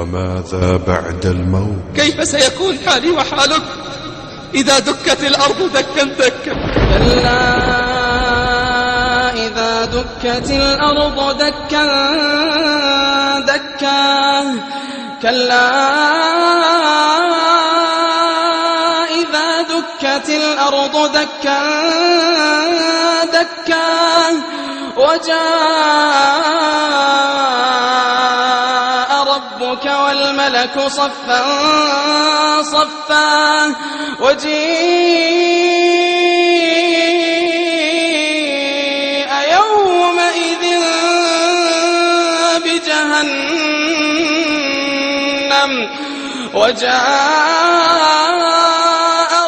وماذا بعد الموت؟ كيف سيكون حالي وحالك إذا دكت الأرض دكا دكا؟ كلا إذا دكت الأرض دكا دكا كلا إذا دكت الأرض دكا دكا وجاء ربك والملك صفا صفا وجيء يومئذ بجهنم وجاء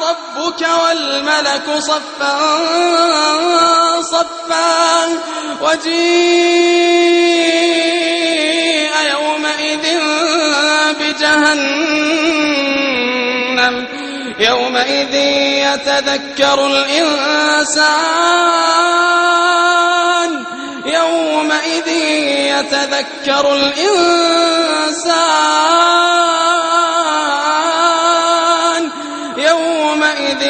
ربك والملك صفا صفا وجيء يومئذ بجهنم يومئذ يتذكر الإنسان يومئذ يتذكر الإنسان يومئذ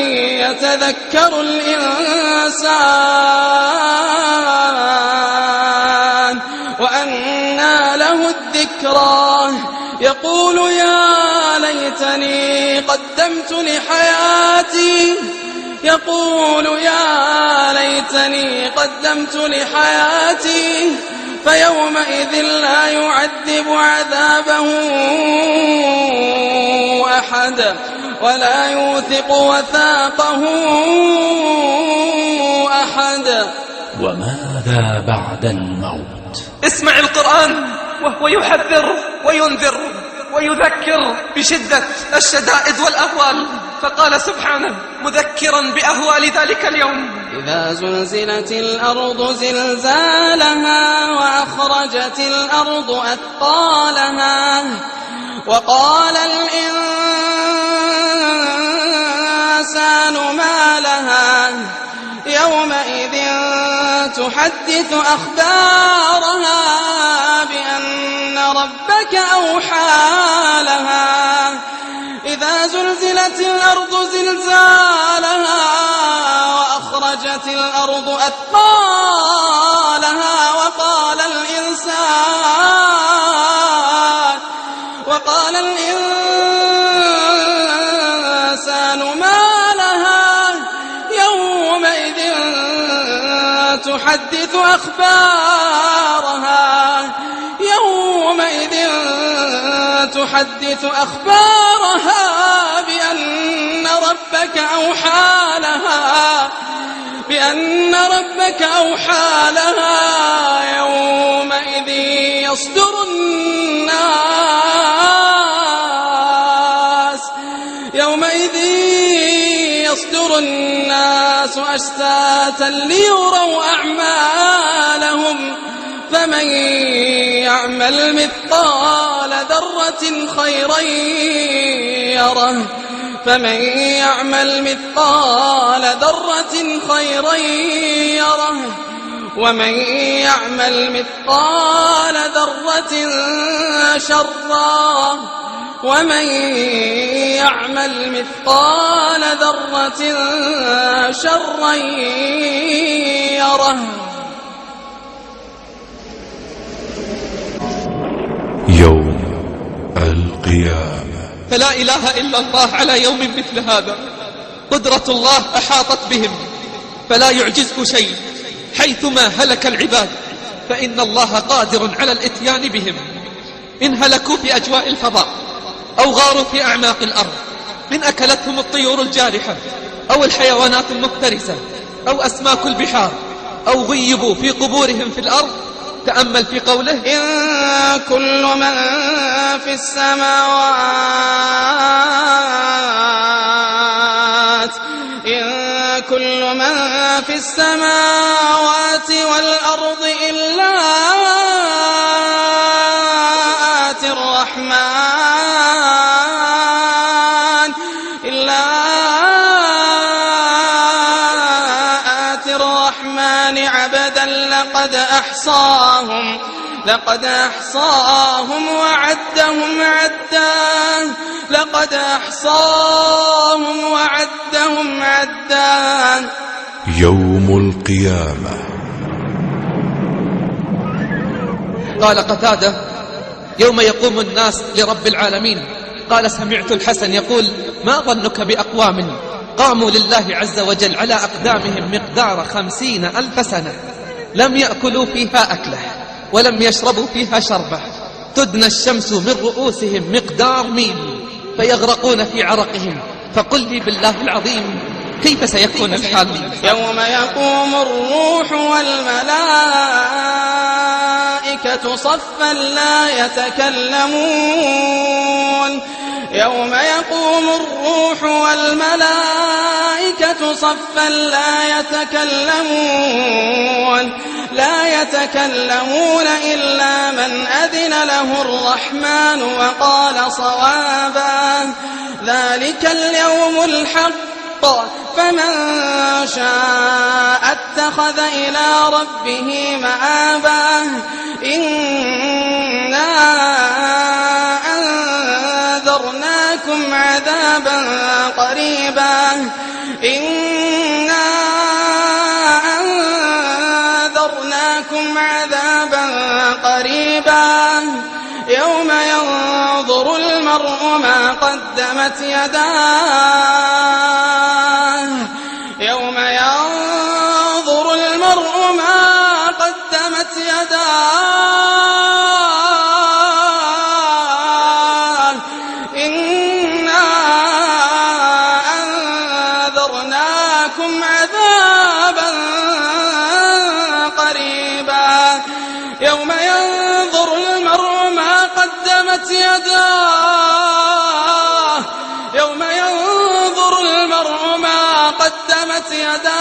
يتذكر الإنسان وأنى له الذكرى يقول يا ليتني قدمت لحياتي يقول يا ليتني قدمت لحياتي فيومئذ لا يعذب عذابه أحد ولا يوثق وثاقه أحد. وماذا بعد الموت؟ اسمع القرآن وهو يحذر وينذر ويذكر بشدة الشدائد والأهوال، فقال سبحانه مذكرا بأهوال ذلك اليوم: إذا زلزلت الأرض زلزالها وأخرجت الأرض أثقالها وقال الإنسان ما لها يومئذ تحدث أخبارها بأن ربك أوحى لها. إذا زلزلت الأرض زلزالها وأخرجت الأرض أثقالها وقال الإنسان ما لها يومئذ تحدث أخبارها تحدث أخبارها بأن ربك أوحى لها يومئذ يصدر الناس أشتاتا ليروا أعمالهم فمن يعمل مثقال ذرة خيرا يره ومن يعمل مثقال ذرة شرا يره. يوم القيامة. فلا إله إلا الله على يوم مثل هذا. قدرة الله أحاطت بهم فلا يعجزه شيء، حيثما هلك العباد فإن الله قادر على الإتيان بهم. إن هلكوا في أجواء الفضاء أو غاروا في أعماق الأرض، إن أكلتهم الطيور الجارحة أو الحيوانات المفترسة أو أسماك البحار أو غيبوا في قبورهم في الأرض، تأمل في قوله: إن كل من في السماوات والأرض إلا آتي الرحمن عبدا لقد أحصاهم وعدهم عدا لقد أحصاهم وعدهم عدا. يوم القيامة. قال قتادة: يوم يقوم الناس لرب العالمين. قال: سمعت الحسن يقول: ما ظنك بأقوام قاموا لله عز وجل على أقدامهم مقدار 50,000 سنة، لم يأكلوا فيها أكله ولم يشربوا فيها شربه، تدنى الشمس من رؤوسهم مقدار ميل فيغرقون في عرقهم. فقل لي بالله العظيم كيف سيكون الحال؟ يوم يقوم الروح والملائكة صفا لا يتكلمون. يوم يقوم الروح والملائكة صفا لا يتكلمون إلا من أذن له الرحمن وقال صوابا. ذلك اليوم الحق، فمن شاء اتخذ إلى ربه مآبا. إنا أنذرناكم عذابا قريبا يوم ينظر المرء ما قدمت يداه يوم ينظر المرء ما قدمت يداه. إنا أنذرناكم عذابا قريبا يوم ينظر المرء ما قدمت يداه يوم ينظر المرء ما قدمت يداه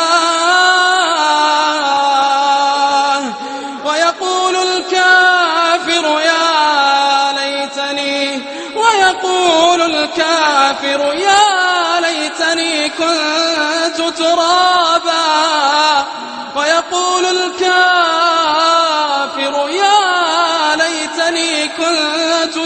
ويقول الكافر يا ليتني كنت ترابا. ويقول الكافر يا ليتني كنت